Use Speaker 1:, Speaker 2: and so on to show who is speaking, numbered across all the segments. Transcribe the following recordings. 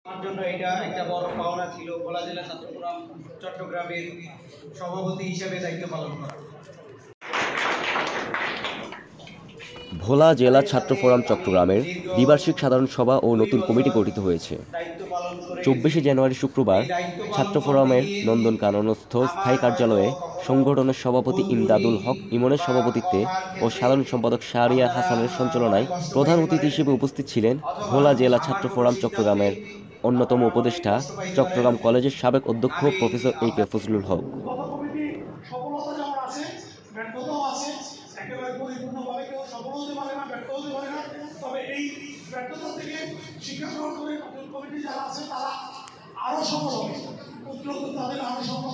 Speaker 1: আমার জন্য এটা একটা বড় পাওনা ছিল ভোলা জেলা ছাত্র ফোরাম চট্টগ্রামের সভাপতি হিসেবে দায়িত্ব পালন করা।
Speaker 2: ভোলা জেলা ছাত্র ফোরাম চট্টগ্রামের দ্বিবার্ষিক সাধারণ সভা ও নতুন কমিটি গঠিত হয়েছে। 24শে জানুয়ারি শুক্রবার ছাত্র ফোরামের নন্দনকাননস্থ স্থায়ী কার্যালয়ে সংগঠনের সভাপতি ইমদাদুল হক ইমনের সভাপতিত্বে ও সাধারণ সম্পাদক শাহরিয়ার হাসানের সঞ্চালনায় প্রধান অতিথি হিসেবে উপস্থিত ছিলেন ভোলা জেলা ছাত্র ফোরাম চট্টগ্রামের অন্যতম উপদেষ্টা চট্টগ্রাম কলেজের সাবেক অধ্যক্ষ প্রফেসর এ কে ফজলুল হক।
Speaker 3: একেবারে পরিপূর্ণভাবে কেউ সফল হতে পারে না, ব্যর্থ হতে পারে না। তবে এই ব্যর্থতা থেকে শিক্ষা গ্রহণ করে নতুন কমিটি যারা আছে তারা আরো সফল হবে, তাদের আরো সফল।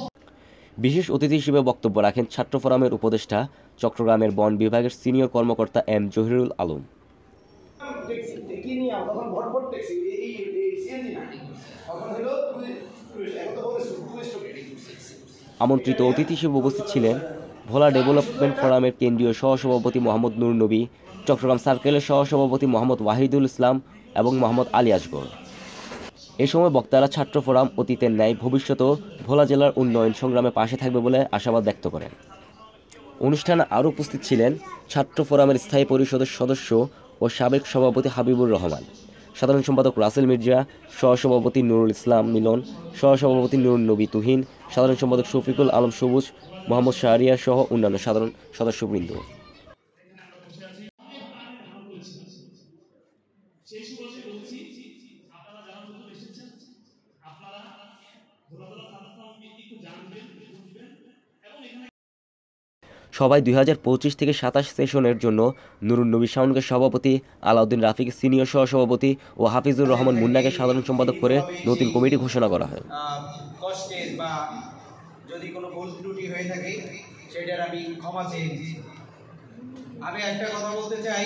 Speaker 2: বিশেষ অতিথি হিসেবে বক্তব্য রাখেন ছাত্র ফোরামের উপদেষ্টা চট্টগ্রামের বন বিভাগের সিনিয়র কর্মকর্তা এম জহিরুল আলম। আমন্ত্রিত অতিথি হিসেবে উপস্থিত ছিলেন ভোলা ডেভেলপমেন্ট ফোরামের কেন্দ্রীয় সহসভাপতি মোহাম্মদ নূর নবী, চট্টগ্রাম সার্কেলের সহসভাপতি মোহাম্মদ ওয়াহিদুল ইসলাম এবং মোহাম্মদ আলী আসগর। এ সময় বক্তারা ছাত্র ফোরাম অতীতের ন্যায় ভবিষ্যতেও ভোলা জেলার উন্নয়ন সংগ্রামে পাশে থাকবে বলে আশাবাদ ব্যক্ত করেন। অনুষ্ঠানে আরও উপস্থিত ছিলেন ছাত্র ফোরামের স্থায়ী পরিষদের সদস্য ও সাবেক সভাপতি হাবিবুর রহমান, সাধারণ সম্পাদক রাসেল মির্জা, সহসভাপতি নুরুল ইসলাম মিলন, সহসভাপতি নুরুন নবী তুহিন, সাধারণ সম্পাদক শফিকুল আলম সবুজ, মোহাম্মদ শাহরিয়ার সহ অন্যান্য সাধারণ সদস্যবৃন্দ। সবাই 2025 থেকে 27 সেশনের জন্য নুরুন নবী শাওনকে সভাপতি, আলাউদ্দিন রাফিকে সিনিয়র সহসভাপতি ও হাফিজুর রহমান মুন্নাকে সাধারণ সম্পাদক করে নতুন কমিটি ঘোষণা করা হয়।
Speaker 1: কষ্টের বা যদি কোনো ভুল ত্রুটি হয়ে থাকে সেটার আমি ক্ষমা চেয়ে নিচ্ছি। আমি একটা কথা বলতে চাই।